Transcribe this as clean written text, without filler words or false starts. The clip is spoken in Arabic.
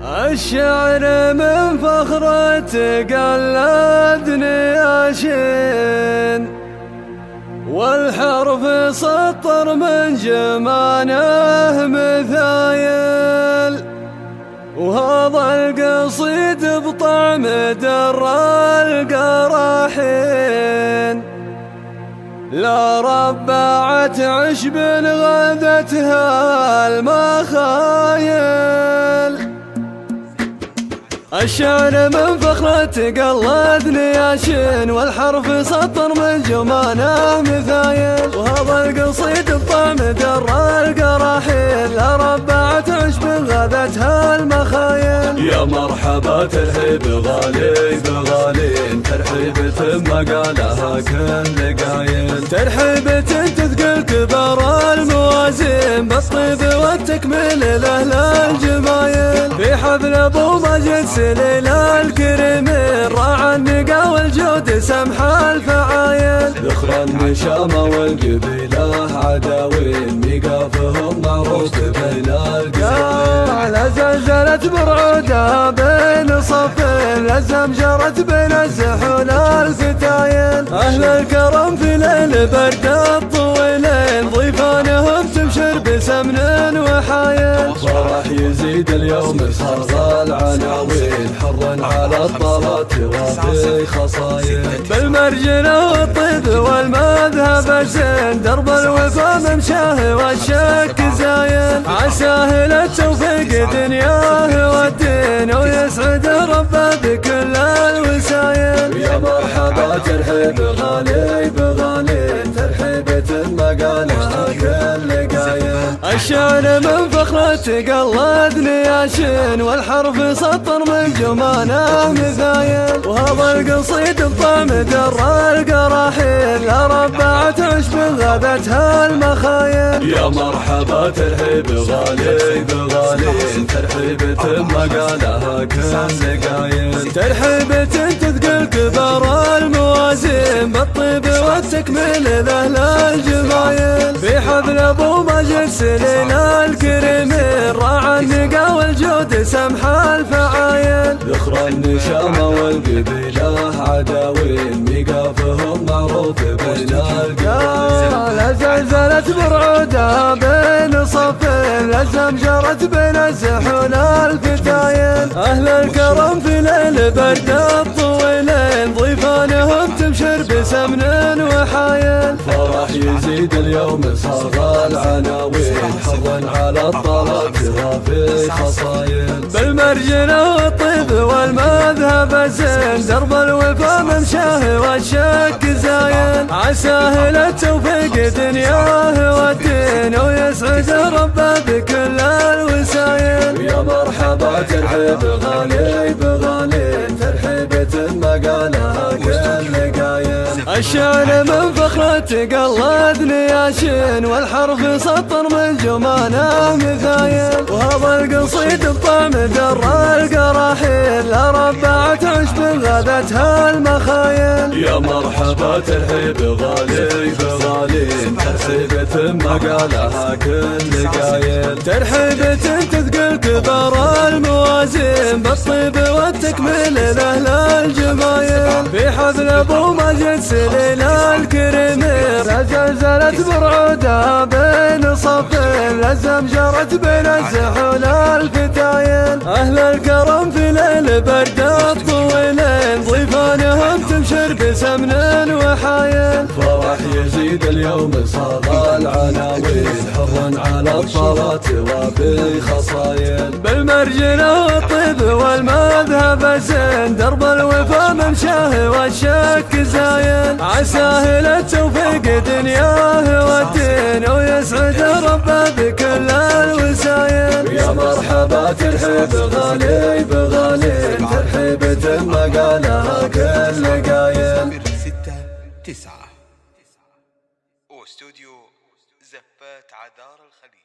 الشعر من فخرة قلدني عشين، والحرف سطر من جمانه مثايل، وهذا القصيد بطعم در القراحين. لا ربعت عشب غدتها المخايل. الشعر من فخرة قلدني عشين، والحرف سطر من جمانه مثايل، وهذا القصيد بطعم در القراحيل. لا ربعت عشب غدتها المخايل. يا مرحبا ترحيب غالي بغالين، ترحيبة ما قالها كل قايل، ترحيبة تثقل كبار الموازين، بالطيب والتكميل لأهل الجمايل. في حفل ابو ماجد سليل الكريمين، راعى النقا والجود سمح الفعايل. ذخر النشامة والقبيلة عداوين، ميقافهم معروف بين القزاوين. على زلزلة برعودها بين صفين، لزم جرت بين الزحول الفتاين. أهل الكرم في ليل برد الطويلين، ضيفانهم تبشر بسمن وحايل. فرح يزيد اليوم صرغ العناوين، حر على الطلات وفي خصايل. بالمرجلة والطيب والمذهب الزين، درب الوفا ممشاه والشك زاين. عساه للتوفيق دنياه والدين، ويسعد ربه بكل الوسايل. يا مرحبا ترحيب غالي بغالين، ترحيبة ما قالها كل قايل. الشعر من فخرة قلدني عشين، والحرف سطر من جمانه مثايل، وهذا القصيد بطعم در القراحيل. لا ربعت عشب غابتها المخايل. يا مرحبا ترحيب غالي بغالين، ترحيبة ما قالها كل قايل، ترحيبة تثقل كبار الموازين، بالطيب والتكميل لأهل الجمايل. في حفل ابو ماجد سليل الكريمين، راعى النقا والجود سمح الفعايل. ذخر النشامة والقبيلة عداوين، ميقافهم معروف بين القزاوين. لا زلزلة برعودها بين صفين، لزم جرت بين الزحول الفتاين. أهل الكرم في ليل برد الطويلين، ضيفانهم تبشر بسمن وحايل. فرح يزيد اليوم صرغ العناوين، حر على الطلات وفي خصايل. بالمرجلة والطيب والمذهب الزين، درب الوفا ممشاه والشك زاين. عساه للتوفيق دنياه والدين، ويسعد ربه بكل الوسايل. يا مرحبا ترحيب غالي بغالين، ترحيبة ما قالها كل قايل. الشعر من فخرة قلدني عشين، والحرف سطر من جمانه مثايل، وهذا القصيد بطعم در القراحيل. لا ربعت عشب غابتها المخايل. يا مرحبا ترحيب غالي بغالين، ترحيبة ما قالها كل قايل، ترحيبة تثقل كبار الموازين، بالطيب والتكميل لأهل الجمايل. في حفل ابو ماجد سليل الكريمين، زلزلت برعودها بين صفين، لزم جرت بين الزحول الفتاين. أهل الكرم في ليل برد الطويلين، ضيفانهم تبشر بسمن وحايل. فرح يزيد اليوم صرغ العناوين، حر على الطلات وفي خصايل. بالمرجلة والطيب والمذهب الزين، درب الوفا ممشاه والشك زاين. عساه للتوفيق دنياه والدين، ويسعد ربه بكل الوسايل. يا مرحبا ترحيب غالي بغالين، ترحيبة ما قالها كل قايل. 6-9 واستوديو زفات عدار الخليج.